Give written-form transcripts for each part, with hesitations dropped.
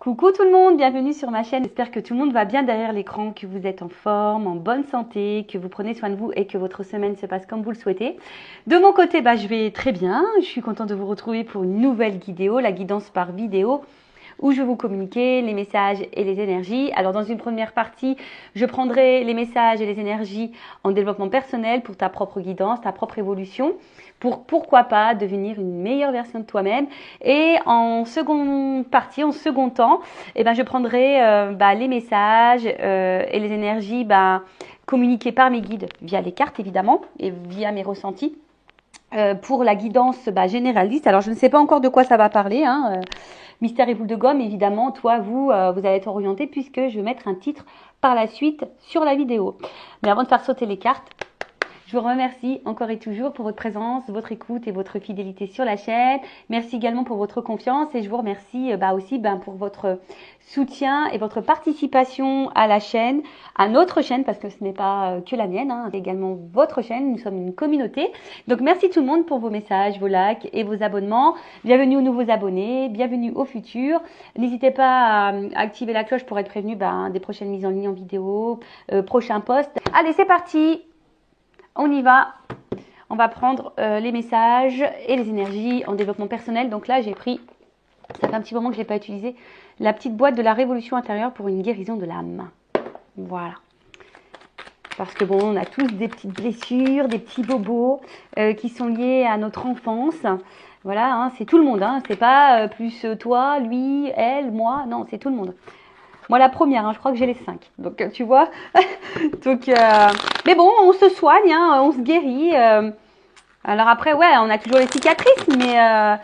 Coucou tout le monde, bienvenue sur ma chaîne. J'espère que tout le monde va bien derrière l'écran, que vous êtes en forme, en bonne santé, que vous prenez soin de vous et que votre semaine se passe comme vous le souhaitez. De mon côté, je vais très bien. Je suis contente de vous retrouver pour une nouvelle vidéo, la guidance par vidéo, où je vais vous communiquer les messages et les énergies. Alors dans une première partie, je prendrai les messages et les énergies en développement personnel pour ta propre guidance, ta propre évolution, pour pourquoi pas devenir une meilleure version de toi-même. Et en seconde partie, en second temps, je prendrai les messages et les énergies communiquées par mes guides via les cartes évidemment et via mes ressentis. Pour la guidance généraliste. Alors, je ne sais pas encore de quoi ça va parler. Mystère et boule de gomme, évidemment, toi, vous allez être orienté puisque je vais mettre un titre par la suite sur la vidéo. Mais avant de faire sauter les cartes, je vous remercie encore et toujours pour votre présence, votre écoute et votre fidélité sur la chaîne. Merci également pour votre confiance et je vous remercie aussi pour votre soutien et votre participation à la chaîne, à notre chaîne, parce que ce n'est pas que la mienne, c'est également votre chaîne. Nous sommes une communauté. Donc merci tout le monde pour vos messages, vos likes et vos abonnements. Bienvenue aux nouveaux abonnés, bienvenue au futur. N'hésitez pas à activer la cloche pour être prévenu des prochaines mises en ligne en vidéo, prochains posts. Allez, c'est parti! On y va, on va prendre les messages et les énergies en développement personnel. Donc là, j'ai pris, ça fait un petit moment que je ne l'ai pas utilisé, la petite boîte de la révolution intérieure pour une guérison de l'âme. Voilà. Parce que on a tous des petites blessures, des petits bobos qui sont liés à notre enfance. Voilà, c'est tout le monde. C'est pas plus toi, lui, elle, moi. Non, c'est tout le monde. Moi, la première, je crois que j'ai les 5. Donc, tu vois. Donc, mais bon, on se soigne, on se guérit. Alors après, ouais, on a toujours les cicatrices, mais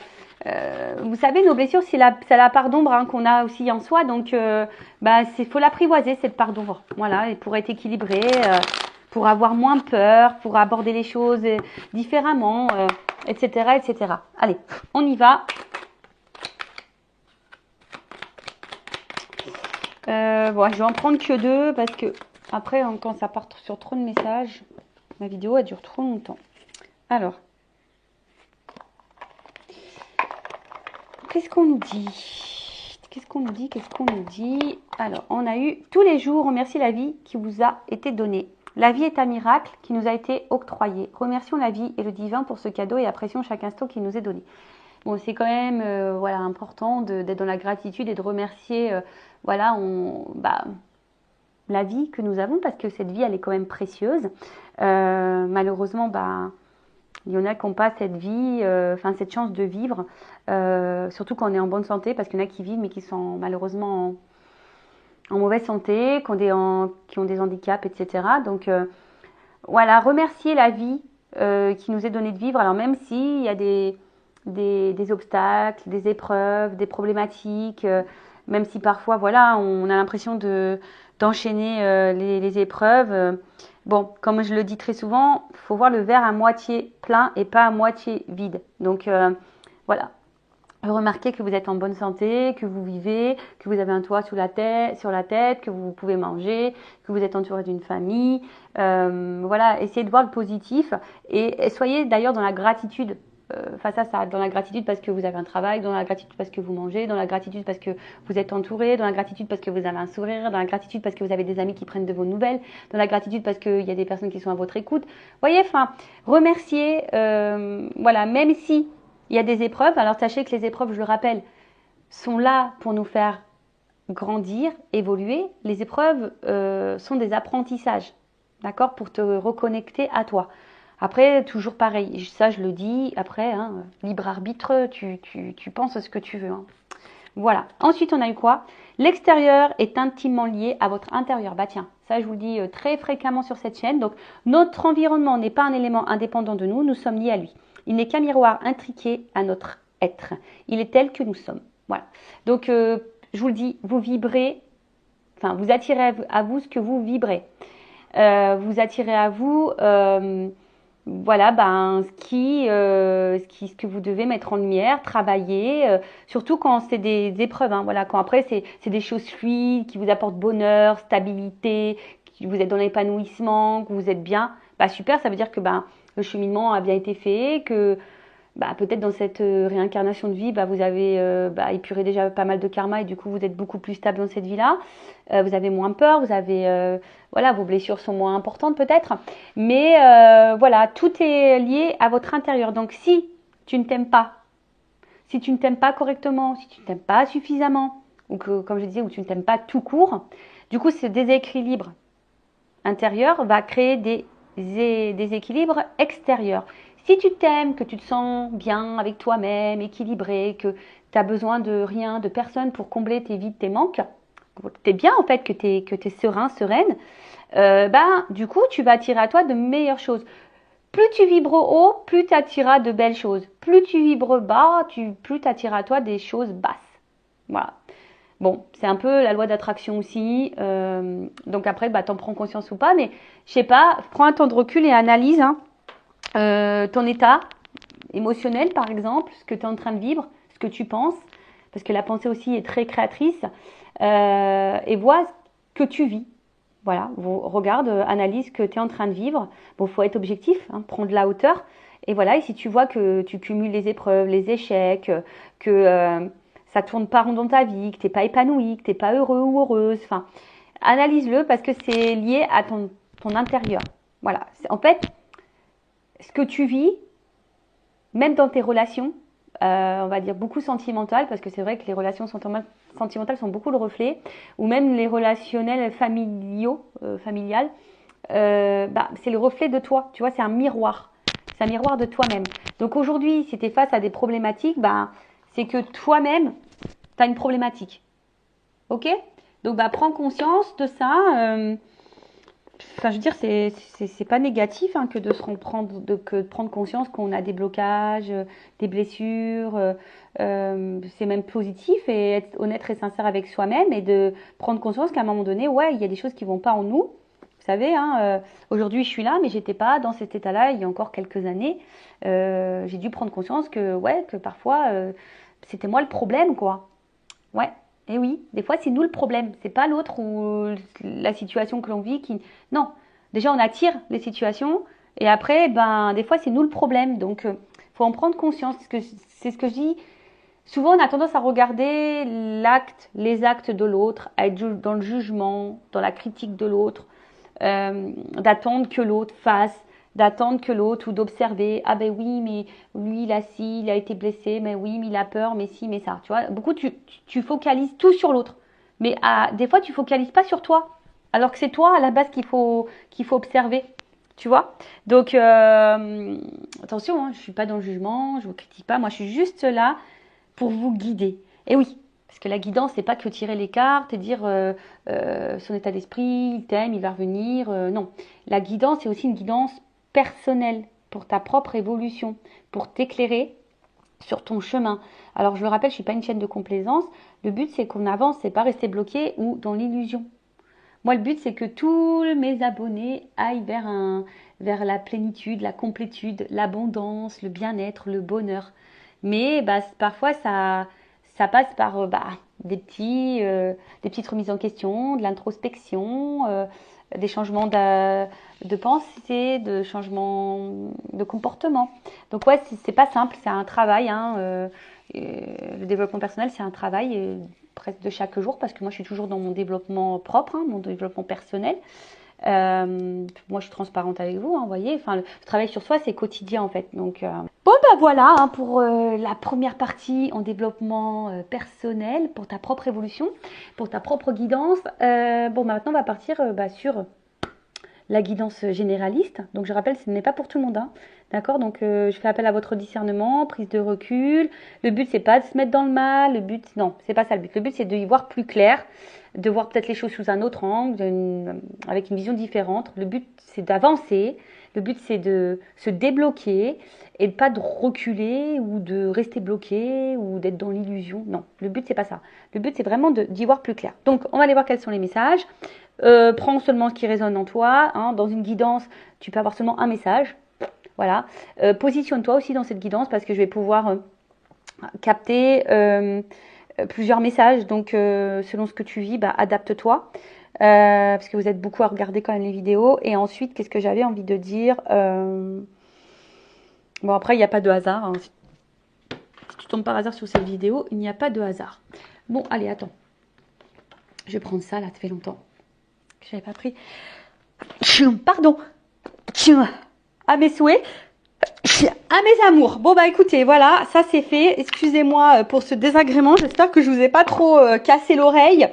vous savez, nos blessures, c'est la part d'ombre qu'on a aussi en soi. Donc, faut l'apprivoiser, cette part d'ombre. Voilà, et pour être équilibré, pour avoir moins peur, pour aborder les choses différemment, etc., etc. Allez, on y va. Je vais en prendre que 2 parce que après, quand ça part sur trop de messages, ma vidéo elle dure trop longtemps. Alors, qu'est-ce qu'on nous dit? Qu'est-ce qu'on nous dit? Qu'est-ce qu'on nous dit? Alors, on a eu tous les jours, remerciez la vie qui vous a été donnée. La vie est un miracle qui nous a été octroyé. Remercions la vie et le divin pour ce cadeau et apprécions chaque instant qui nous est donné. Bon, c'est quand même important d'être dans la gratitude et de remercier la vie que nous avons parce que cette vie, elle est quand même précieuse. Malheureusement, il y en a qui n'ont pas cette vie, cette chance de vivre, surtout quand on est en bonne santé, parce qu'il y en a qui vivent mais qui sont malheureusement en mauvaise santé, qui ont des handicaps, etc. Donc, remercier la vie qui nous est donnée de vivre. Alors, même s'il y a des obstacles, des épreuves, des problématiques, même si parfois, on a l'impression d'enchaîner les épreuves. Comme je le dis très souvent, il faut voir le verre à moitié plein et pas à moitié vide. Donc, remarquez que vous êtes en bonne santé, que vous vivez, que vous avez un toit sur la tête, que vous pouvez manger, que vous êtes entouré d'une famille. Essayez de voir le positif et soyez d'ailleurs dans la gratitude. Face à ça, dans la gratitude parce que vous avez un travail, dans la gratitude parce que vous mangez, dans la gratitude parce que vous êtes entouré, dans la gratitude parce que vous avez un sourire, dans la gratitude parce que vous avez des amis qui prennent de vos nouvelles, dans la gratitude parce qu'il y a des personnes qui sont à votre écoute. Voyez, remercier, même si il y a des épreuves. Alors sachez que les épreuves, je le rappelle, sont là pour nous faire grandir, évoluer. Les épreuves sont des apprentissages, d'accord, pour te reconnecter à toi. Après, toujours pareil, ça je le dis, après, libre arbitre, tu penses à ce que tu veux. Voilà. Ensuite, on a eu quoi? L'extérieur est intimement lié à votre intérieur. Tiens, ça je vous le dis très fréquemment sur cette chaîne. Donc, notre environnement n'est pas un élément indépendant de nous, nous sommes liés à lui. Il n'est qu'un miroir intriqué à notre être. Il est tel que nous sommes. Voilà. Donc, je vous le dis, vous vibrez, vous attirez à vous ce que vous vibrez. Vous attirez à vous... ce que vous devez mettre en lumière, travailler, surtout quand c'est des épreuves, quand après c'est des choses fluides, qui vous apportent bonheur, stabilité, que vous êtes dans l'épanouissement, que vous êtes bien, super, ça veut dire que le cheminement a bien été fait, que bah, peut-être dans cette réincarnation de vie, bah, vous avez épuré déjà pas mal de karma et du coup vous êtes beaucoup plus stable dans cette vie-là. Vous avez moins peur, vous avez voilà, vos blessures sont moins importantes peut-être, mais voilà, tout est lié à votre intérieur. Donc si tu ne t'aimes pas, si tu ne t'aimes pas correctement, si tu ne t'aimes pas suffisamment, ou que, comme je disais, ou tu ne t'aimes pas tout court, du coup ce déséquilibre intérieur va créer des déséquilibres extérieurs. Si tu t'aimes, que tu te sens bien avec toi-même, équilibré, que tu as besoin de rien, de personne pour combler tes vides, tes manques, tu es bien en fait, que tu es serein, sereine, du coup tu vas attirer à toi de meilleures choses. Plus tu vibres haut, plus tu attireras de belles choses. Plus tu vibres bas, plus tu attireras à toi des choses basses. Voilà. Bon, c'est un peu la loi d'attraction aussi. Donc après, t'en prends conscience ou pas. Mais je sais pas, prends un temps de recul et analyse ton état émotionnel, par exemple, ce que tu es en train de vivre, ce que tu penses. Parce que la pensée aussi est très créatrice. Et vois ce que tu vis. Voilà, regarde, analyse ce que tu es en train de vivre. Bon, faut être objectif, prends de la hauteur. Et voilà, et si tu vois que tu cumules les épreuves, les échecs, que ça tourne pas rond dans ta vie, que t'es pas épanoui, que t'es pas heureux ou heureuse, enfin, analyse-le parce que c'est lié à ton intérieur. Voilà, en fait, ce que tu vis, même dans tes relations, on va dire beaucoup sentimentales, parce que c'est vrai que les relations sentimentales sont beaucoup le reflet, ou même les relationnels familiales, c'est le reflet de toi, tu vois, c'est un miroir. C'est un miroir de toi-même. Donc aujourd'hui, si tu es face à des problématiques, c'est que toi-même, tu as une problématique. Ok? Donc prends conscience de ça. Enfin, je veux dire, c'est pas négatif que de se reprendre, que de prendre conscience qu'on a des blocages, des blessures. C'est même positif et être honnête et sincère avec soi-même et de prendre conscience qu'à un moment donné, ouais, il y a des choses qui vont pas en nous. Vous savez, aujourd'hui je suis là, mais j'étais pas dans cet état-là il y a encore quelques années. J'ai dû prendre conscience que parfois c'était moi le problème, quoi. Ouais. Et oui, des fois c'est nous le problème, c'est pas l'autre ou la situation que l'on vit qui. Non, déjà on attire les situations et après, des fois c'est nous le problème. Donc, faut en prendre conscience. C'est ce que je dis. Souvent, on a tendance à regarder les actes de l'autre, à être dans le jugement, dans la critique de l'autre, d'attendre que l'autre fasse, d'attendre que l'autre ou d'observer. Ah ben oui, mais lui, il a été blessé, mais oui, mais il a peur, mais si, mais ça. Tu vois, beaucoup, tu focalises tout sur l'autre. Mais des fois, tu focalises pas sur toi. Alors que c'est toi, à la base, qu'il faut observer. Tu vois. Donc, attention, je suis pas dans le jugement, je vous critique pas. Moi, je suis juste là pour vous guider. Et oui, parce que la guidance, c'est pas que tirer les cartes et dire son état d'esprit, il t'aime, il va revenir. Non, la guidance, c'est aussi une guidance personnelle pour ta propre évolution, pour t'éclairer sur ton chemin. Alors, je le rappelle, je suis pas une chaîne de complaisance. Le but, c'est qu'on avance, c'est pas rester bloqué ou dans l'illusion. Moi, le but, c'est que tous mes abonnés aillent vers la plénitude, la complétude, l'abondance, le bien-être, le bonheur. Mais parfois, ça passe par des petites remises en question, de l'introspection, des changements de pensée, de changements de comportement. Donc ouais, c'est pas simple, c'est un travail. Le développement personnel, c'est un travail presque de chaque jour parce que moi, je suis toujours dans mon développement propre, mon développement personnel. Moi, je suis transparente avec vous, vous voyez. Enfin, le travail sur soi, c'est quotidien en fait. Donc, voilà pour la première partie en développement personnel, pour ta propre évolution, pour ta propre guidance. Maintenant, on va partir sur la guidance généraliste. Donc, je rappelle, ce n'est pas pour tout le monde, d'accord. Donc, je fais appel à votre discernement, prise de recul. Le but, c'est pas de se mettre dans le mal. Le but, non, c'est pas ça le but. Le but, c'est de y voir plus clair, de voir peut-être les choses sous un autre angle, avec une vision différente. Le but, c'est d'avancer. Le but, c'est de se débloquer et pas de reculer ou de rester bloqué ou d'être dans l'illusion. Non, le but, c'est pas ça. Le but, c'est vraiment d'y voir plus clair. Donc, on va aller voir quels sont les messages. Prends seulement ce qui résonne en toi. Dans une guidance, tu peux avoir seulement un message. Voilà. Positionne-toi aussi dans cette guidance parce que je vais pouvoir capter plusieurs messages. Donc, selon ce que tu vis, adapte-toi. Parce que vous êtes beaucoup à regarder quand même les vidéos. Et ensuite, qu'est-ce que j'avais envie de dire Bon, après, il n'y a pas de hasard. Si tu tombes par hasard sur cette vidéo, il n'y a pas de hasard. Bon, allez, attends. Je vais prendre ça, là, ça fait longtemps que je n'avais pas pris. Pardon. À mes souhaits. À mes amours. Bon, bah écoutez, voilà, ça c'est fait. Excusez-moi pour ce désagrément. J'espère que je vous ai pas trop cassé l'oreille.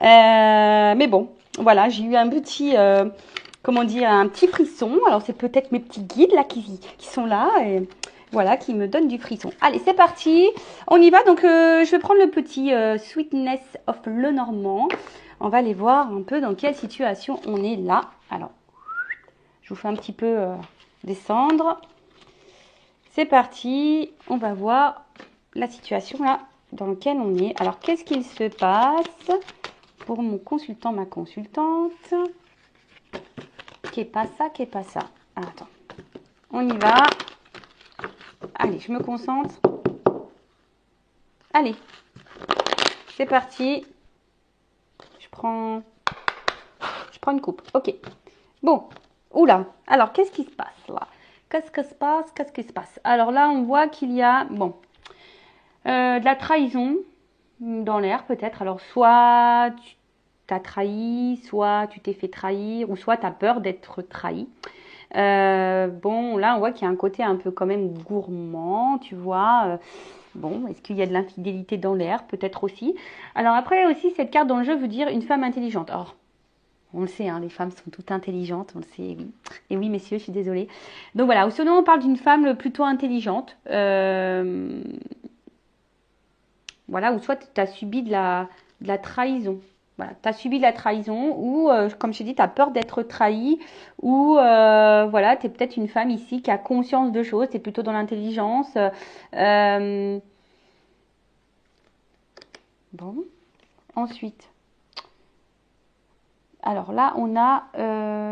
Mais bon, voilà, j'ai eu un petit... comment dire, un petit frisson. Alors, c'est peut-être mes petits guides là qui sont là et voilà, qui me donnent du frisson. Allez, c'est parti. On y va. Donc, je vais prendre le petit Sweetness of Lenormand. On va aller voir un peu dans quelle situation on est là. Alors, je vous fais un petit peu descendre. C'est parti. On va voir la situation là dans laquelle on est. Alors, qu'est-ce qu'il se passe pour mon consultant, ma consultante? Qu'est pas ça, qu'est pas ça. Alors, attends, on y va. Allez, je me concentre. Allez, c'est parti. Je prends une coupe. Ok. Bon, oula. Alors, qu'est-ce qui se passe là? Qu'est-ce qui se passe? Qu'est-ce qui se passe? Alors là, on voit qu'il y a, bon, de la trahison dans l'air peut-être. Alors, soit tu t'as trahi, soit tu t'es fait trahir, ou soit tu as peur d'être trahi. Bon, là, on voit qu'il y a un côté un peu quand même gourmand, tu vois. Bon, est-ce qu'il y a de l'infidélité dans l'air? Peut-être aussi. Alors après aussi, cette carte dans le jeu veut dire une femme intelligente. Or, on le sait, hein, les femmes sont toutes intelligentes, on le sait, oui. Et oui, messieurs, je suis désolée. Donc voilà, ou sinon on parle d'une femme plutôt intelligente. Voilà, ou soit tu as subi de la trahison. Voilà, tu as subi de la trahison ou, comme je t'ai dit, tu as peur d'être trahi ou, voilà, tu es peut-être une femme ici qui a conscience de choses, tu es plutôt dans l'intelligence. Bon, ensuite, alors là, on a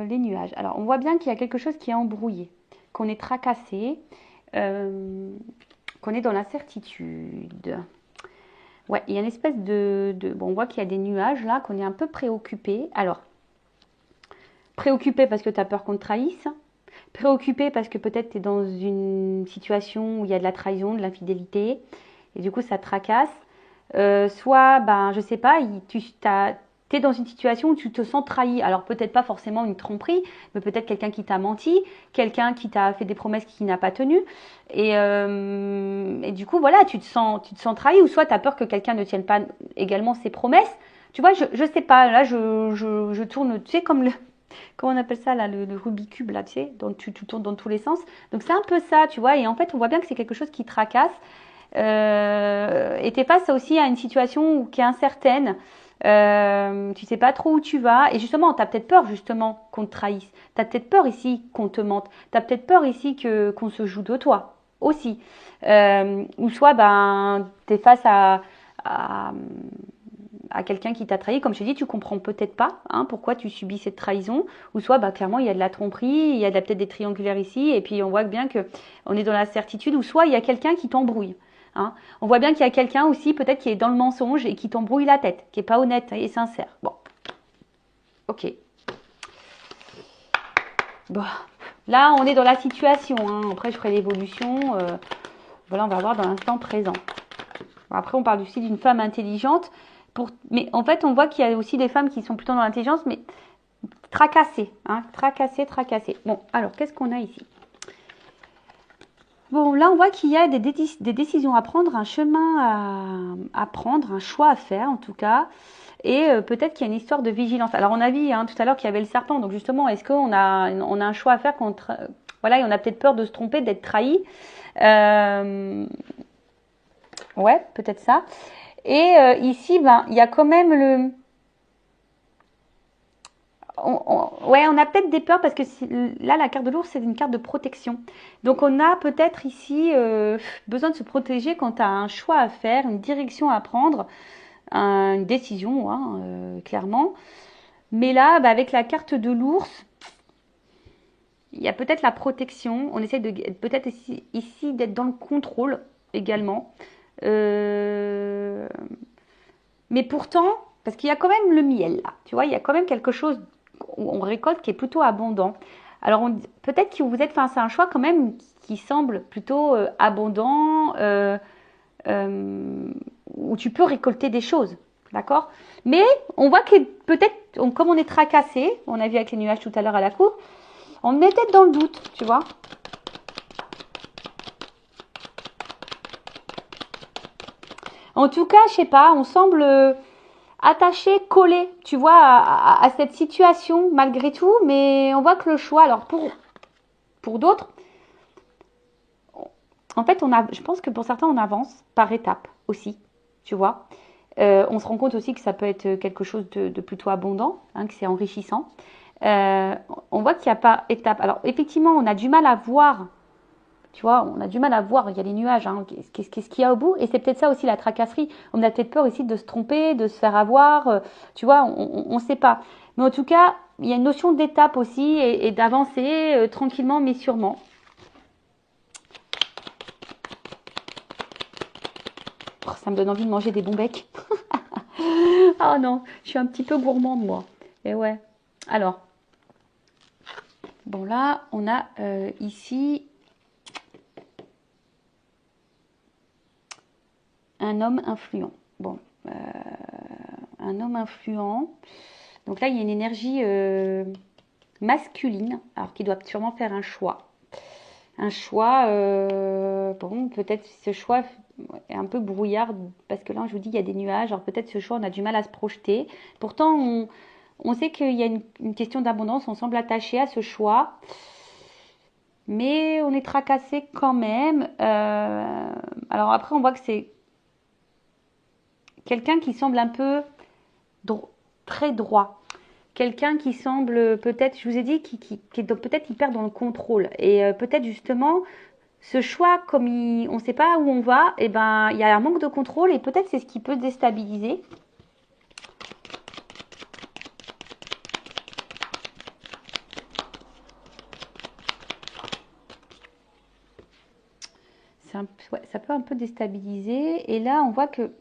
les nuages. Alors, on voit bien qu'il y a quelque chose qui est embrouillé, qu'on est tracassé, qu'on est dans l'incertitude. Ouais, il y a une espèce bon, on voit qu'il y a des nuages là, qu'on est un peu préoccupé. Alors, préoccupé parce que tu as peur qu'on te trahisse. Préoccupé parce que peut-être tu es dans une situation où il y a de la trahison, de l'infidélité. Et du coup, ça te tracasse. Soit, ben, je sais pas, tu es dans une situation où tu te sens trahi. Alors, peut-être pas forcément une tromperie, mais peut-être quelqu'un qui t'a menti, quelqu'un qui t'a fait des promesses qu'il n'a pas tenues. Et du coup, voilà, tu te sens trahi. Ou soit tu as peur que quelqu'un ne tienne pas également ses promesses. Tu vois, je sais pas, là, je tourne, tu sais, comme le... Comment on appelle ça, là, le Rubik's Cube, là, tu sais, donc tu tournes dans tous les sens. Donc, c'est un peu ça, tu vois. Et en fait, on voit bien que c'est quelque chose qui tracasse. Et tu es face aussi à une situation qui est incertaine. Tu sais pas trop où tu vas. Et justement, tu as peut-être peur, justement, qu'on te trahisse. Tu as peut-être peur ici qu'on te mente. Tu as peut-être peur ici qu'on se joue de toi aussi. Ou soit, ben, tu es face à quelqu'un qui t'a trahi, comme je t'ai dit, tu comprends peut-être pas pourquoi tu subis cette trahison, ou soit bah, clairement il y a de la tromperie, il y a peut-être des triangulaires ici, et puis on voit bien que on est dans la certitude, ou soit il y a quelqu'un qui t'embrouille. On voit bien qu'il y a quelqu'un aussi peut-être qui est dans le mensonge et qui t'embrouille la tête, qui est pas honnête et sincère. Bon, ok. Bon, là on est dans la situation. Après je ferai l'évolution. Voilà, on va voir dans l'instant présent. Bon, après on parle aussi d'une femme intelligente. Mais en fait, on voit qu'il y a aussi des femmes qui sont plutôt dans l'intelligence, mais tracassées. Tracassées. Bon, alors, qu'est-ce qu'on a ici? Bon, là, on voit qu'il y a des décisions à prendre, un chemin à prendre, un choix à faire, en tout cas. Et peut-être qu'il y a une histoire de vigilance. Alors, on a vu tout à l'heure qu'il y avait le serpent. Donc, justement, est-ce qu'on a un choix à faire contre... Voilà, et on a peut-être peur de se tromper, d'être trahi. Ouais, peut-être ça. Et ici, ben, il y a quand même le... Ouais, on a peut-être des peurs parce que là, la carte de l'ours, c'est une carte de protection. Donc, on a peut-être ici besoin de se protéger quand tu as un choix à faire, une direction à prendre, une décision, clairement. Mais là, bah, avec la carte de l'ours, il y a peut-être la protection. On essaie de peut-être ici d'être dans le contrôle également. Mais pourtant, parce qu'il y a quand même le miel là, tu vois, il y a quand même quelque chose où on récolte qui est plutôt abondant. Alors peut-être que vous êtes face à un choix quand même qui semble plutôt abondant, euh, où tu peux récolter des choses, d'accord? Mais on voit que peut-être, comme on est tracassé, on a vu avec les nuages tout à l'heure à la cour, on est peut-être dans le doute, tu vois. En tout cas, je sais pas, on semble attaché, collé, tu vois, à cette situation malgré tout, mais on voit que le choix, alors pour d'autres, en fait, je pense que pour certains, on avance par étapes aussi, tu vois. On se rend compte aussi que ça peut être quelque chose de plutôt abondant, hein, que c'est enrichissant. Euh, on voit qu'il n'y a pas étape. Alors, effectivement, on a du mal à voir, tu vois, on a du mal à voir, il y a les nuages, hein, qu'est-ce qu'il y a au bout. Et c'est peut-être ça aussi la tracasserie. On a peut-être peur aussi de se tromper, de se faire avoir, tu vois, on ne sait pas. Mais en tout cas, il y a une notion d'étape aussi et d'avancer tranquillement mais sûrement. Oh, ça me donne envie de manger des bons becs. Ah non, je suis un petit peu gourmande moi. Et ouais. Alors, bon là, on a ici un homme influent. Bon, un homme influent. Donc là, il y a une énergie masculine, alors qui doit sûrement faire un choix. Un choix, bon, peut-être ce choix est un peu brouillard, parce que là, je vous dis, il y a des nuages, alors peut-être ce choix, on a du mal à se projeter. Pourtant, on sait qu'il y a une question d'abondance, on semble attaché à ce choix, mais on est tracassé quand même. Alors après, on voit que c'est quelqu'un qui semble un peu très droit. Quelqu'un qui semble peut-être, je vous ai dit, qui est peut-être hyper dans le contrôle. Et peut-être justement, ce choix, comme on ne sait pas où on va, et ben, il y a un manque de contrôle et peut-être c'est ce qui peut déstabiliser. Ouais, ça peut un peu déstabiliser. Et là, on voit que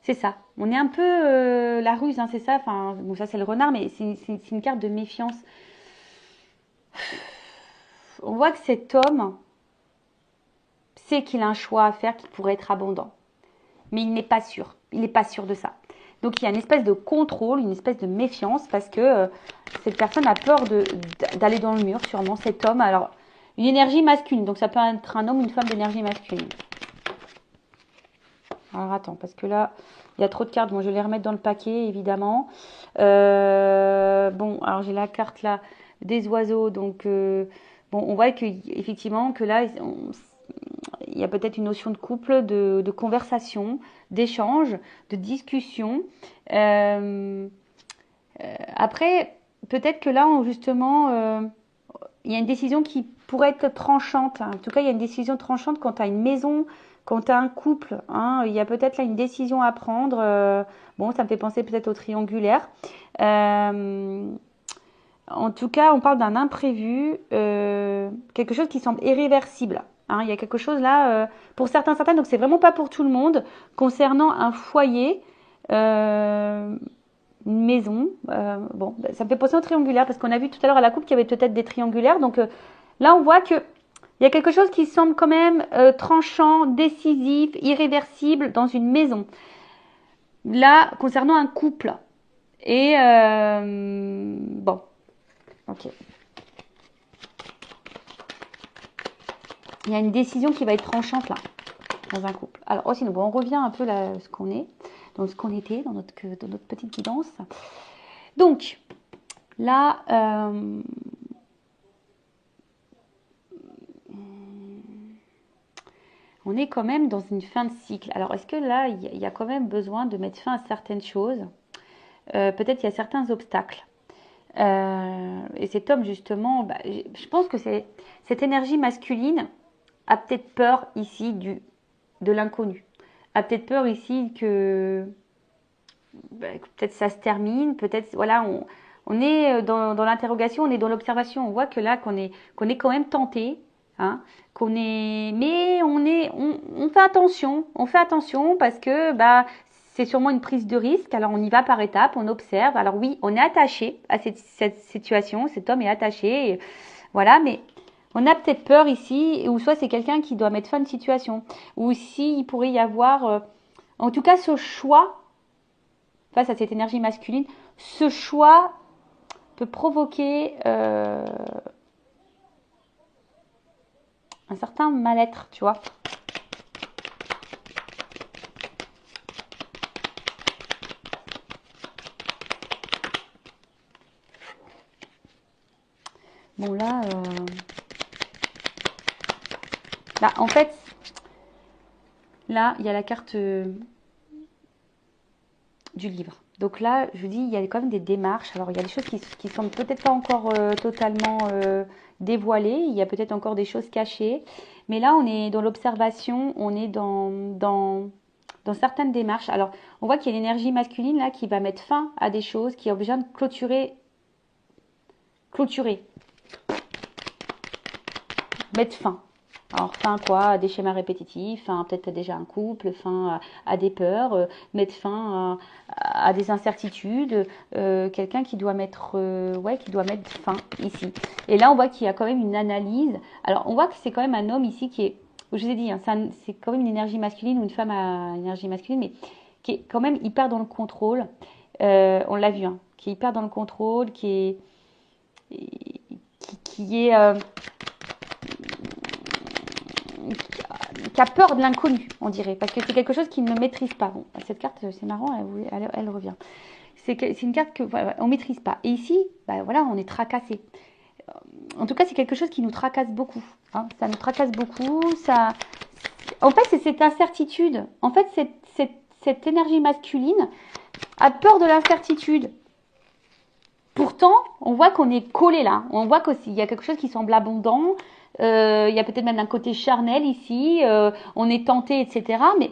c'est ça. On est un peu la ruse, hein, c'est ça. Enfin, bon, ça c'est le renard, mais c'est une carte de méfiance. On voit que cet homme sait qu'il a un choix à faire qui pourrait être abondant. Mais il n'est pas sûr. Il n'est pas sûr de ça. Donc il y a une espèce de contrôle, une espèce de méfiance parce que cette personne a peur d'aller dans le mur, sûrement cet homme. Alors, une énergie masculine, donc ça peut être un homme ou une femme d'énergie masculine. Alors attends, parce que là, il y a trop de cartes. Bon, je vais les remettre dans le paquet, évidemment. Bon, alors j'ai la carte là des oiseaux. Donc, bon, on voit qu'effectivement, que là, il y a peut-être une notion de couple, de conversation, d'échange, de discussion. Après, peut-être que là, justement, il y a une décision qui pourrait être tranchante. En tout cas, il y a une décision tranchante quand tu as une maison, quand tu as un couple. Hein, il y a peut-être là une décision à prendre. Bon, ça me fait penser peut-être au triangulaire. En tout cas, on parle d'un imprévu, quelque chose qui semble irréversible. Hein, il y a quelque chose là, pour certains, donc c'est vraiment pas pour tout le monde, concernant un foyer, une maison. Bon, ça me fait penser au triangulaire, parce qu'on a vu tout à l'heure à la coupe qu'il y avait peut-être des triangulaires. Donc là, on voit que il y a quelque chose qui semble quand même tranchant, décisif, irréversible dans une maison. Là, concernant un couple. Et bon, ok. Il y a une décision qui va être tranchante là, dans un couple. Alors, oh, sinon, bon, on revient un peu là, ce qu'on est, dans ce qu'on était, dans notre petite guidance. Donc, là, on est quand même dans une fin de cycle. Alors, est-ce que là, il y a quand même besoin de mettre fin à certaines choses? Peut-être il y a certains obstacles. Et cet homme, justement, bah, je pense que cette énergie masculine a peut-être peur ici de l'inconnu. A peut-être peur ici que peut-être ça se termine, peut-être, voilà, on est dans l'interrogation, on est dans l'observation. On voit que là, qu'on est quand même tenté, hein, mais on fait attention parce que bah c'est sûrement une prise de risque. Alors on y va par étapes, on observe. Alors oui, on est attaché à cette situation, cet homme est attaché, et voilà. Mais On a peut-être peur ici, ou soit c'est quelqu'un qui doit mettre fin à une situation, ou ici il pourrait y avoir, en tout cas ce choix, face à cette énergie masculine, ce choix peut provoquer un certain mal-être, tu vois. Bon là, en fait, là il y a la carte du livre. Donc là, je vous dis, il y a quand même des démarches. Alors, il y a des choses qui semblent peut-être pas encore totalement dévoilées. Il y a peut-être encore des choses cachées. Mais là, on est dans l'observation, on est dans certaines démarches. Alors, on voit qu'il y a l'énergie masculine là qui va mettre fin à des choses, qui a besoin de clôturer, mettre fin. Alors, fin quoi? À des schémas répétitifs, fin peut-être déjà un couple, fin à des peurs, mettre fin à des incertitudes. Quelqu'un qui doit mettre, qui doit mettre fin ici. Et là, on voit qu'il y a quand même une analyse. Alors, on voit que c'est quand même un homme ici qui est, je vous ai dit, hein, c'est quand même une énergie masculine ou une femme à une énergie masculine, mais qui est quand même hyper dans le contrôle. On l'a vu, hein, qui est hyper dans le contrôle, qui a peur de l'inconnu, on dirait, parce que c'est quelque chose qu'il ne maîtrise pas. Bon, cette carte, c'est marrant, elle revient. C'est une carte que voilà, on maîtrise pas. Et ici, voilà, on est tracassé. En tout cas, c'est quelque chose qui nous tracasse beaucoup. Hein. Ça nous tracasse beaucoup. En fait, c'est cette incertitude. En fait, cette énergie masculine a peur de l'incertitude. Pourtant, on voit qu'on est collé là. On voit qu'il y a quelque chose qui semble abondant. Il y a peut-être même un côté charnel ici. On est tenté, etc. Mais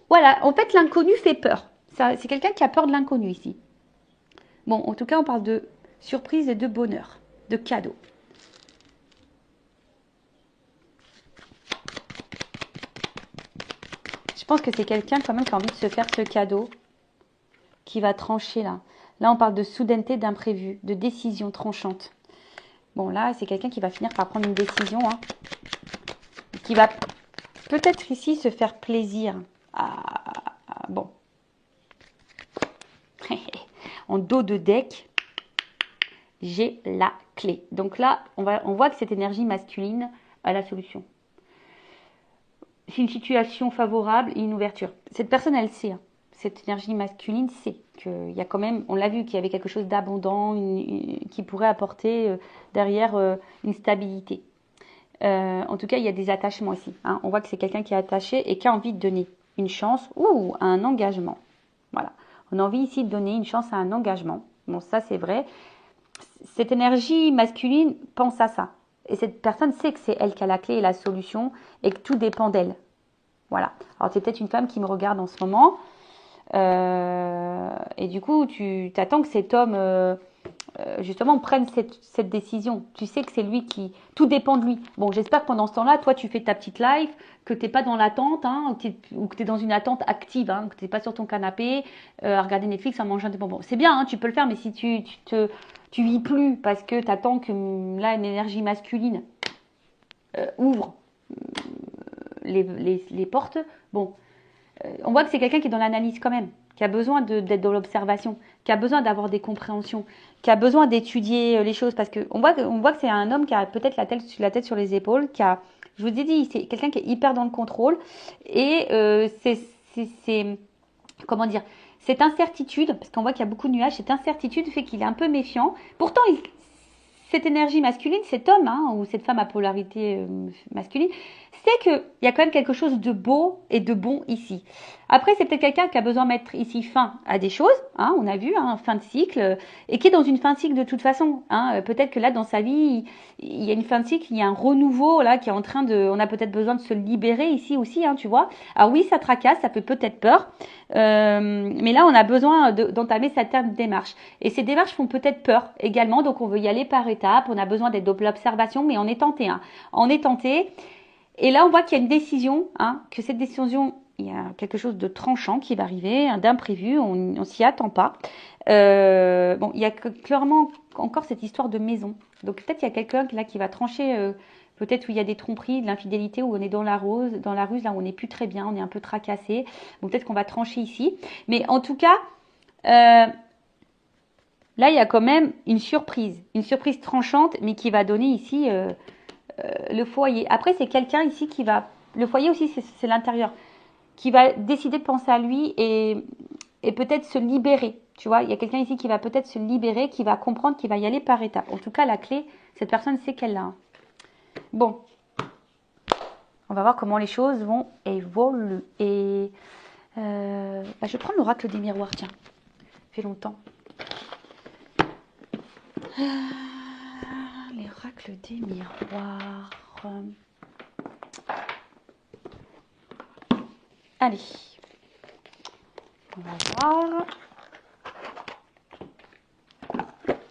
voilà, en fait, l'inconnu fait peur. C'est quelqu'un qui a peur de l'inconnu ici. Bon, en tout cas, on parle de surprise et de bonheur, de cadeau. Je pense que c'est quelqu'un quand même qui a envie de se faire ce cadeau, qui va trancher là. Là, on parle de soudaineté, d'imprévu, de décision tranchante. Bon, là, c'est quelqu'un qui va finir par prendre une décision, hein, qui va peut-être ici se faire plaisir. Bon. En dos de deck, j'ai la clé. Donc là, on voit que cette énergie masculine a la solution. C'est une situation favorable et une ouverture. Cette personne, elle sait, hein. Cette énergie masculine sait qu'il y a quand même, on l'a vu, qu'il y avait quelque chose d'abondant, qui pourrait apporter derrière une stabilité. En tout cas, il y a des attachements ici. Hein. On voit que c'est quelqu'un qui est attaché et qui a envie de donner une chance ou un engagement. Voilà. On a envie ici de donner une chance à un engagement. Bon, ça, c'est vrai. Cette énergie masculine pense à ça. Et cette personne sait que c'est elle qui a la clé et la solution et que tout dépend d'elle. Voilà. Alors, c'est peut-être une femme qui me regarde en ce moment. Et du coup, tu t'attends que cet homme, justement, prenne cette décision. Tu sais que c'est lui qui... Tout dépend de lui. Bon, j'espère que pendant ce temps-là, toi, tu fais ta petite live, que tu n'es pas dans l'attente, hein, ou que tu es dans une attente active, hein, que tu n'es pas sur ton canapé, à regarder Netflix, à manger un bonbon. C'est bien, hein, tu peux le faire, mais si tu vis plus parce que tu attends que là, une énergie masculine ouvre les portes, bon... on voit que c'est quelqu'un qui est dans l'analyse quand même, qui a besoin d'être dans l'observation, qui a besoin d'avoir des compréhensions, qui a besoin d'étudier les choses, parce qu'on voit que c'est un homme qui a peut-être la tête sur les épaules, je vous ai dit, c'est quelqu'un qui est hyper dans le contrôle, et c'est comment dire, cette incertitude, parce qu'on voit qu'il y a beaucoup de nuages, cette incertitude fait qu'il est un peu méfiant. Pourtant, cette énergie masculine, cet homme, hein, ou cette femme à polarité masculine, c'est qu'il y a quand même quelque chose de beau et de bon ici. Après, c'est peut-être quelqu'un qui a besoin de mettre ici fin à des choses, hein, on a vu, hein, fin de cycle, et qui est dans une fin de cycle de toute façon. Hein, peut-être que là, dans sa vie, il y a une fin de cycle, il y a un renouveau là qui est en train de... On a peut-être besoin de se libérer ici aussi, hein, tu vois. Alors oui, ça tracasse, ça peut peut-être peur, mais là, on a besoin d'entamer certaines démarches. Et ces démarches font peut-être peur également, donc on veut y aller par étapes, on a besoin d'être dans l'observation, mais on est tenté. Hein. On est tenté. Et là, on voit qu'il y a une décision, hein, que cette décision il y a quelque chose de tranchant qui va arriver, d'imprévu, on ne s'y attend pas. Bon, il y a clairement encore cette histoire de maison. Donc peut-être il y a quelqu'un là qui va trancher, peut-être où il y a des tromperies, de l'infidélité, où on est dans la ruse, là où on n'est plus très bien, on est un peu tracassé. Donc peut-être qu'on va trancher ici. Mais en tout cas, là il y a quand même une surprise tranchante, mais qui va donner ici le foyer. Après c'est quelqu'un ici qui va, le foyer aussi c'est l'intérieur, qui va décider de penser à lui et peut-être se libérer. Tu vois, il y a quelqu'un ici qui va peut-être se libérer, qui va comprendre, qui va y aller par étapes. En tout cas, la clé, cette personne sait qu'elle l'a. Hein. Bon, on va voir comment les choses vont évoluer. Et je vais prendre l'oracle des miroirs, tiens. Ça fait longtemps. L'oracle des miroirs. Allez. On va voir.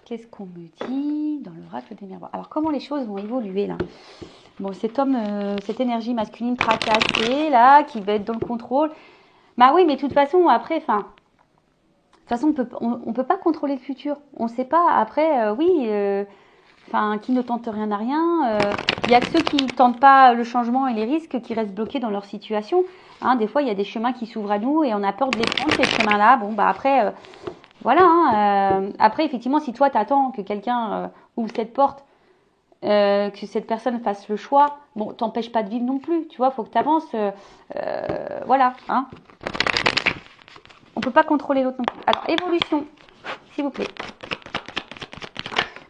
Qu'est-ce qu'on me dit dans l'oracle des miroirs? Alors, comment les choses vont évoluer là? Bon, cet homme, cette énergie masculine tracassée là, qui va être dans le contrôle. Bah oui, mais de toute façon, après, de toute façon, on peut pas contrôler le futur. On ne sait pas. Après, oui, qui ne tente rien n'a rien. Il y a que ceux qui tentent pas le changement et les risques qui restent bloqués dans leur situation. Hein, des fois, il y a des chemins qui s'ouvrent à nous et on a peur de les prendre, ces chemins-là. Bon, bah après, voilà. Hein, après, effectivement, si toi, t'attends que quelqu'un ouvre cette porte, que cette personne fasse le choix, bon, t'empêche pas de vivre non plus. Tu vois, faut que tu avances. Voilà. Hein. On peut pas contrôler l'autre non plus. Alors, évolution, s'il vous plaît.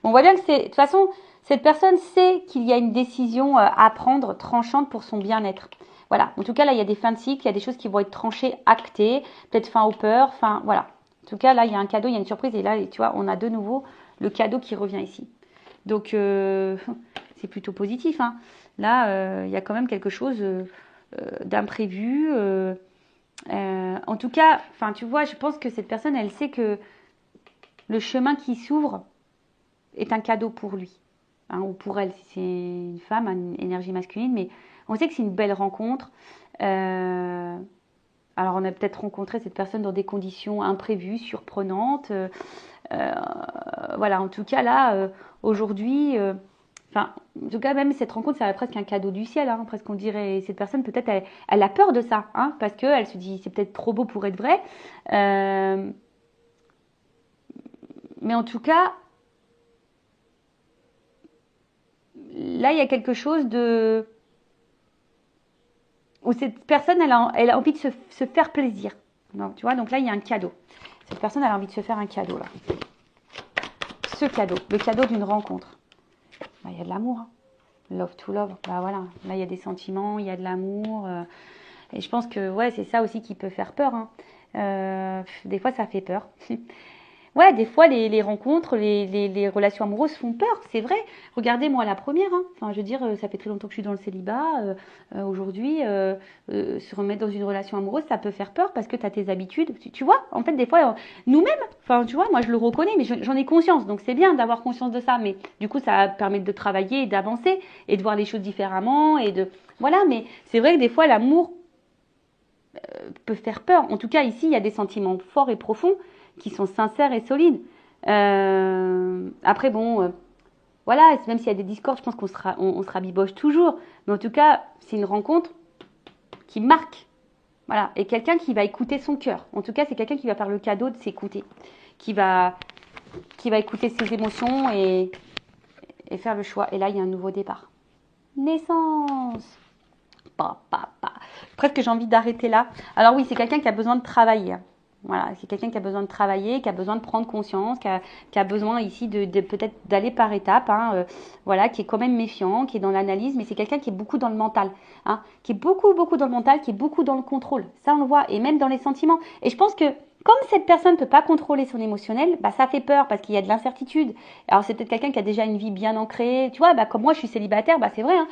Bon, on voit bien que de toute façon, cette personne sait qu'il y a une décision à prendre tranchante pour son bien-être. Voilà. En tout cas, là, il y a des fins de cycle, il y a des choses qui vont être tranchées, actées, peut-être fin aux peurs, voilà. En tout cas, là, il y a un cadeau, il y a une surprise. Et là, tu vois, on a de nouveau le cadeau qui revient ici. Donc, c'est plutôt positif. Hein. Là, il y a quand même quelque chose d'imprévu. En tout cas, tu vois, je pense que cette personne, elle sait que le chemin qui s'ouvre est un cadeau pour lui. Hein, ou pour elle, si c'est une femme, une énergie masculine. Mais on sait que c'est une belle rencontre. Alors, on a peut-être rencontré cette personne dans des conditions imprévues, surprenantes. Voilà, en tout cas, là, aujourd'hui, en tout cas, même cette rencontre, ça va presque un cadeau du ciel, hein, presque on dirait. Cette personne, peut-être, elle a peur de ça, hein, parce qu'elle se dit, c'est peut-être trop beau pour être vrai. Mais en tout cas, là, il y a quelque chose de... où cette personne, elle a envie de se faire plaisir. Donc, tu vois, donc là, il y a un cadeau. Cette personne, elle a envie de se faire un cadeau, là. Ce cadeau, le cadeau d'une rencontre. Bah, il y a de l'amour. Hein. Love to love. Bah, voilà. Là, il y a des sentiments, il y a de l'amour. Et je pense que, ouais, c'est ça aussi qui peut faire peur. Hein. Des fois, ça fait peur. Ouais, des fois, les rencontres, les relations amoureuses font peur, c'est vrai. Regardez, moi, la première. Hein. Enfin, je veux dire, ça fait très longtemps que je suis dans le célibat. Aujourd'hui, se remettre dans une relation amoureuse, ça peut faire peur parce que tu as tes habitudes. Tu vois, en fait, des fois, nous-mêmes, tu vois, moi, je le reconnais, mais j'en ai conscience. Donc, c'est bien d'avoir conscience de ça. Mais du coup, ça permet de travailler et d'avancer et de voir les choses différemment. Voilà, mais c'est vrai que des fois, l'amour peut faire peur. En tout cas, ici, il y a des sentiments forts et profonds qui sont sincères et solides. Après, bon, voilà, même s'il y a des discords, je pense qu'on se rabiboche toujours. Mais en tout cas, c'est une rencontre qui marque. Voilà, et quelqu'un qui va écouter son cœur. En tout cas, c'est quelqu'un qui va faire le cadeau de s'écouter. Qui va écouter ses émotions et faire le choix. Et là, il y a un nouveau départ. Naissance. Presque j'ai envie d'arrêter là. Alors oui, c'est quelqu'un qui a besoin de travailler. Voilà, c'est quelqu'un qui a besoin de travailler, qui a besoin de prendre conscience, qui a besoin ici de peut-être d'aller par étapes, hein, voilà, qui est quand même méfiant, qui est dans l'analyse, mais c'est quelqu'un qui est beaucoup dans le mental, hein, qui est beaucoup dans le mental, qui est beaucoup dans le contrôle. Ça, on le voit, et même dans les sentiments. Et je pense que comme cette personne ne peut pas contrôler son émotionnel, bah ça fait peur parce qu'il y a de l'incertitude. Alors c'est peut-être quelqu'un qui a déjà une vie bien ancrée, tu vois, bah comme moi je suis célibataire, bah c'est vrai, hein.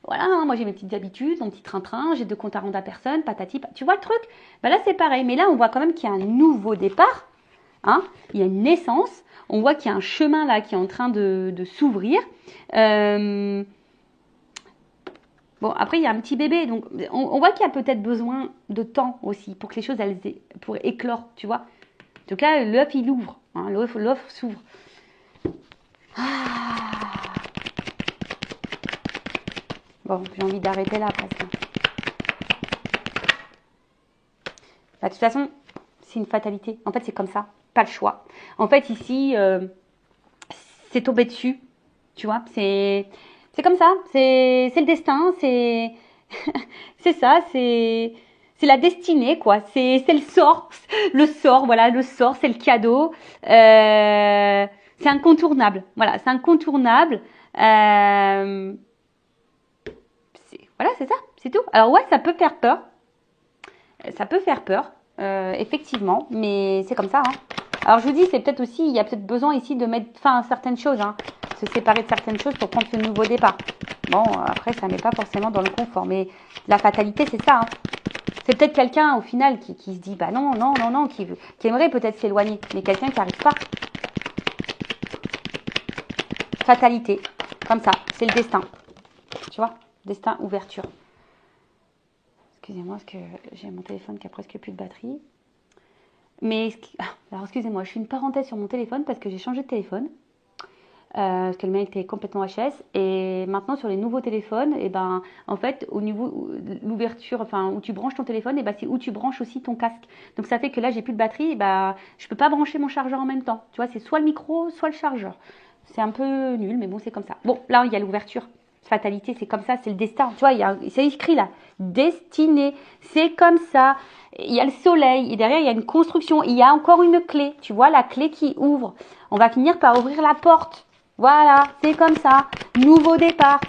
Voilà, hein, moi j'ai mes petites habitudes, mon petit train-train, j'ai de compte à rendre à personne, patati, tu vois le truc? Bah là c'est pareil, mais là on voit quand même qu'il y a un nouveau départ, hein, il y a une naissance, on voit qu'il y a un chemin là qui est en train de s'ouvrir. Il Bon, après, il y a un petit bébé, donc on voit qu'il y a peut-être besoin de temps aussi pour que les choses, pour éclore, tu vois. En tout cas, l'œuf, il ouvre, hein, l'œuf s'ouvre. Ah. Bon, j'ai envie d'arrêter là, parce que... Bah, de toute façon, c'est une fatalité. En fait, c'est comme ça, pas le choix. En fait, ici, c'est tombé dessus, tu vois, c'est comme ça, c'est le destin, c'est ça, c'est la destinée, quoi. C'est le sort, voilà, le sort, c'est le cadeau. C'est incontournable, voilà, c'est incontournable. Voilà, c'est ça, c'est tout. Alors ouais, ça peut faire peur, effectivement, mais c'est comme ça, hein. Alors je vous dis, c'est peut-être aussi, il y a peut-être besoin ici de mettre fin à certaines choses, hein, se séparer de certaines choses pour prendre ce nouveau départ. Bon, après, ça n'est pas forcément dans le confort, mais la fatalité, c'est ça, hein. C'est peut-être quelqu'un, au final, qui se dit, bah non, non, non, non, qui aimerait peut-être s'éloigner, mais quelqu'un qui n'arrive pas. Fatalité, comme ça, c'est le destin, tu vois, destin, ouverture. Excusez-moi, parce que j'ai mon téléphone qui a presque plus de batterie. Mais, alors excusez-moi, je fais une parenthèse sur mon téléphone parce que j'ai changé de téléphone. Parce que le mien était complètement HS. Et maintenant, sur les nouveaux téléphones, et ben, en fait, au niveau de l'ouverture, enfin, où tu branches ton téléphone, et ben, c'est où tu branches aussi ton casque. Donc, ça fait que là, j'ai plus de batterie, et ben, je peux pas brancher mon chargeur en même temps. Tu vois, c'est soit le micro, soit le chargeur. C'est un peu nul, mais bon, c'est comme ça. Bon, là, il y a l'ouverture. Fatalité, c'est comme ça, c'est le destin. Tu vois, c'est écrit là. Destinée, c'est comme ça. Il y a le soleil, et derrière, il y a une construction. Il y a encore une clé. Tu vois, la clé qui ouvre. On va finir par ouvrir la porte. Voilà, c'est comme ça. Nouveau départ.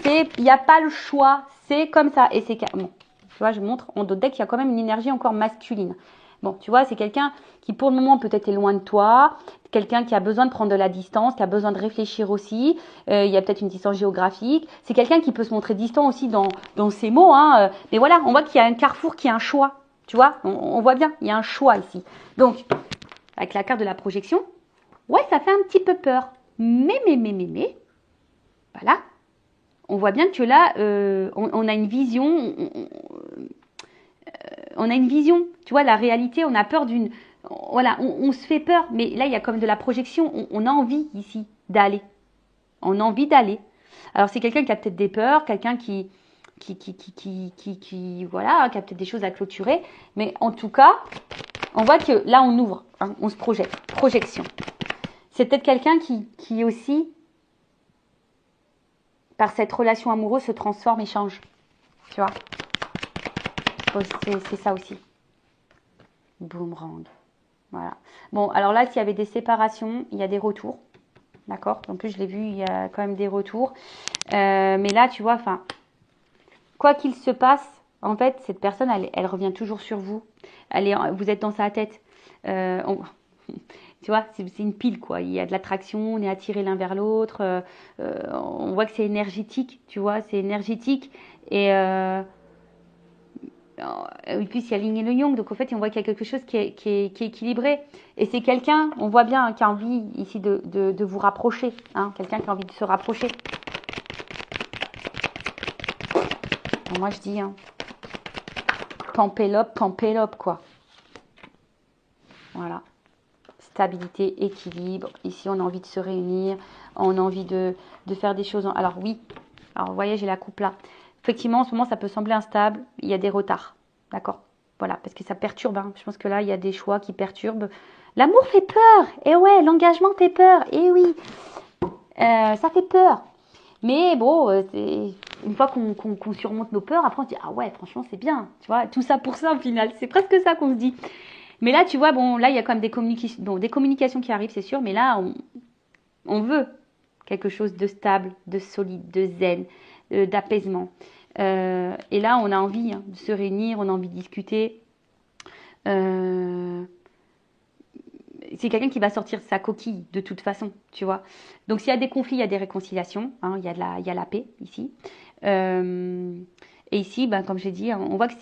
Il n'y a pas le choix. C'est comme ça. Et c'est bon. Tu vois, je montre en dos de deck, il y a quand même une énergie encore masculine. Bon, tu vois, c'est quelqu'un qui pour le moment peut-être est loin de toi, quelqu'un qui a besoin de prendre de la distance, qui a besoin de réfléchir aussi. Il y a peut-être une distance géographique. C'est quelqu'un qui peut se montrer distant aussi dans ses mots, hein. Mais voilà, on voit qu'il y a un carrefour, qui a un choix. Tu vois, on voit bien, il y a un choix ici. Donc, avec la carte de la projection, ouais, ça fait un petit peu peur. Mais, voilà. On voit bien que là, on a une vision, on a une vision, tu vois, la réalité, on a peur d'une... Voilà, on se fait peur, mais là, il y a comme de la projection, on a envie ici d'aller. On a envie d'aller. Alors, c'est quelqu'un qui a peut-être des peurs, quelqu'un voilà, qui a peut-être des choses à clôturer, mais en tout cas, on voit que là, on ouvre, hein, on se projette, projection. C'est peut-être quelqu'un qui aussi, par cette relation amoureuse, se transforme et change, tu vois. C'est ça aussi. Boomerang. Voilà. Bon, alors là, s'il y avait des séparations, il y a des retours. D'accord. En plus, je l'ai vu, il y a quand même des retours. Mais là, tu vois, enfin, quoi qu'il se passe, en fait, cette personne, elle revient toujours sur vous. Vous êtes dans sa tête. Tu vois, c'est une pile, quoi. Il y a de l'attraction, on est attirés l'un vers l'autre. On voit que c'est énergétique, tu vois, c'est énergétique. Et puis il y a le yin et le yang, donc en fait on voit qu'il y a quelque chose qui est équilibré, et c'est quelqu'un, on voit bien, hein, qui a envie ici de vous rapprocher, hein, quelqu'un qui a envie de se rapprocher. Bon, moi je dis, hein, Pampélope, quoi. Voilà, stabilité, équilibre, ici on a envie de se réunir, on a envie de faire des choses, alors oui, alors vous voyez, j'ai la coupe là. Effectivement, en ce moment, ça peut sembler instable. Il y a des retards. D'accord? Voilà, parce que ça perturbe, hein. Je pense que là, il y a des choix qui perturbent. L'amour fait peur. Eh ouais, l'engagement fait peur. Eh oui, ça fait peur. Mais bon, une fois qu'on surmonte nos peurs, après on se dit, ah ouais, franchement, c'est bien. Tu vois, tout ça pour ça, au final. C'est presque ça qu'on se dit. Mais là, tu vois, bon, là, il y a quand même des communications qui arrivent, c'est sûr. Mais là, on veut quelque chose de stable, de solide, de zen, d'apaisement. Et là, on a envie, hein, de se réunir, on a envie de discuter. C'est quelqu'un qui va sortir de sa coquille de toute façon, tu vois. Donc s'il y a des conflits, il y a des réconciliations, hein, il y a la paix ici. Et ici, ben, comme j'ai dit, on voit que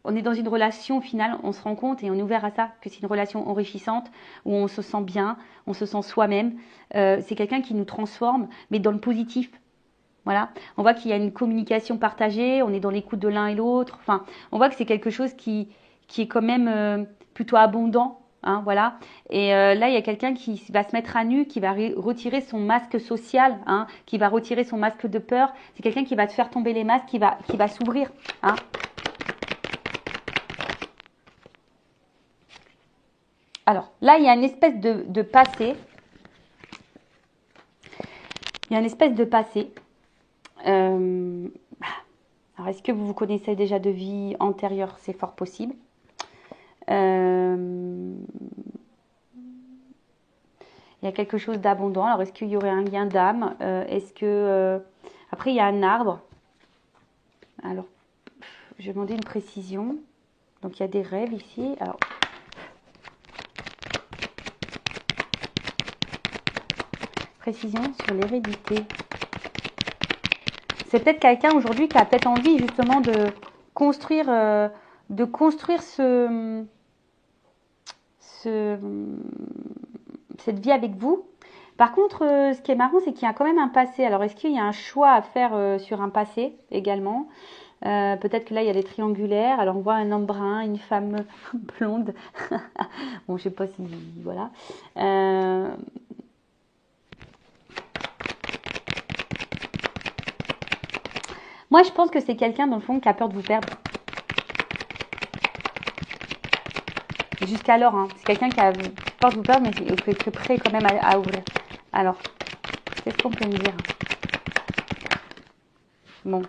on est dans une relation, au final, on se rend compte et on est ouvert à ça, que c'est une relation enrichissante, où on se sent bien, on se sent soi-même. C'est quelqu'un qui nous transforme, mais dans le positif. Voilà, on voit qu'il y a une communication partagée, on est dans l'écoute de l'un et l'autre. Enfin, on voit que c'est quelque chose qui est quand même plutôt abondant. Hein, voilà. Et là, il y a quelqu'un qui va se mettre à nu, qui va retirer son masque social, hein, qui va retirer son masque de peur. C'est quelqu'un qui va te faire tomber les masques, qui va s'ouvrir. Hein. Alors, là, il y a une espèce de passé. Il y a une espèce de passé. Alors, est-ce que vous vous connaissez déjà de vie antérieure? C'est fort possible. Il y a quelque chose d'abondant. Alors, est-ce qu'il y aurait un lien d'âme? Est-ce que... Après, il y a un arbre. Alors, je vais demander une précision. Donc, il y a des rêves ici. Alors... Précision sur l'hérédité. C'est peut-être quelqu'un aujourd'hui qui a peut-être envie justement de construire cette vie avec vous. Par contre, ce qui est marrant, c'est qu'il y a quand même un passé. Alors, est-ce qu'il y a un choix à faire sur un passé également? Peut-être que là, il y a des triangulaires. Alors, on voit un homme brun, une femme blonde. Bon, je sais pas si... Voilà. Moi, je pense que c'est quelqu'un, dans le fond, qui a peur de vous perdre. Jusqu'alors, hein. C'est quelqu'un qui a peur de vous perdre, mais qui est prêt quand même à ouvrir. Alors, qu'est-ce qu'on peut me dire? Bon,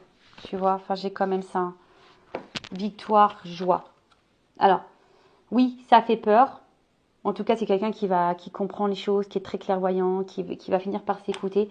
tu vois, enfin, j'ai quand même ça. Hein. Victoire, joie. Alors, oui, ça fait peur. En tout cas, c'est quelqu'un qui comprend les choses, qui est très clairvoyant, qui va finir par s'écouter.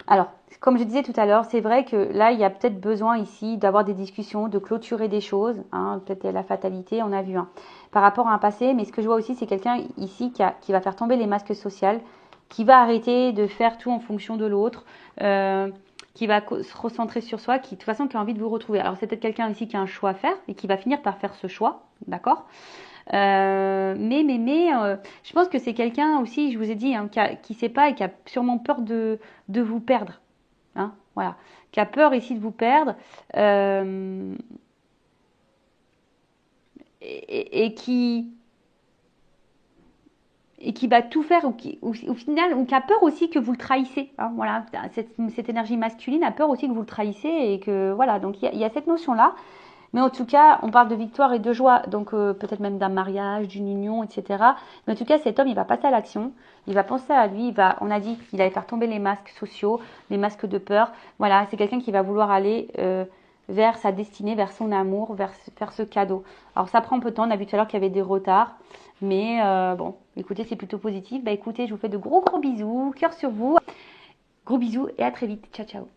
Alors, comme je disais tout à l'heure, c'est vrai que là, il y a peut-être besoin ici d'avoir des discussions, de clôturer des choses. Hein, peut-être la fatalité, on a vu, hein, par rapport à un passé. Mais ce que je vois aussi, c'est quelqu'un ici qui va faire tomber les masques sociaux, qui va arrêter de faire tout en fonction de l'autre, qui va se recentrer sur soi, qui de toute façon qui a envie de vous retrouver. Alors, c'est peut-être quelqu'un ici qui a un choix à faire et qui va finir par faire ce choix, d'accord? Je pense que c'est quelqu'un aussi, je vous ai dit, hein, qui sait pas et qui a sûrement peur de vous perdre. Hein, voilà. Qui a peur ici de vous perdre. Et qui va tout faire au final, ou qui a peur aussi que vous le trahissez. Hein, voilà, cette énergie masculine a peur aussi que vous le trahissez et que voilà. Donc il y a cette notion-là. Mais en tout cas, on parle de victoire et de joie, donc peut-être même d'un mariage, d'une union, etc. Mais en tout cas, cet homme, il va passer à l'action, il va penser à lui, on a dit qu'il allait faire tomber les masques sociaux, les masques de peur. Voilà, c'est quelqu'un qui va vouloir aller vers sa destinée, vers son amour, vers ce cadeau. Alors ça prend un peu de temps, on a vu tout à l'heure qu'il y avait des retards, mais bon, écoutez, c'est plutôt positif. Bah écoutez, je vous fais de gros bisous, cœur sur vous. Gros bisous et à très vite. Ciao, ciao.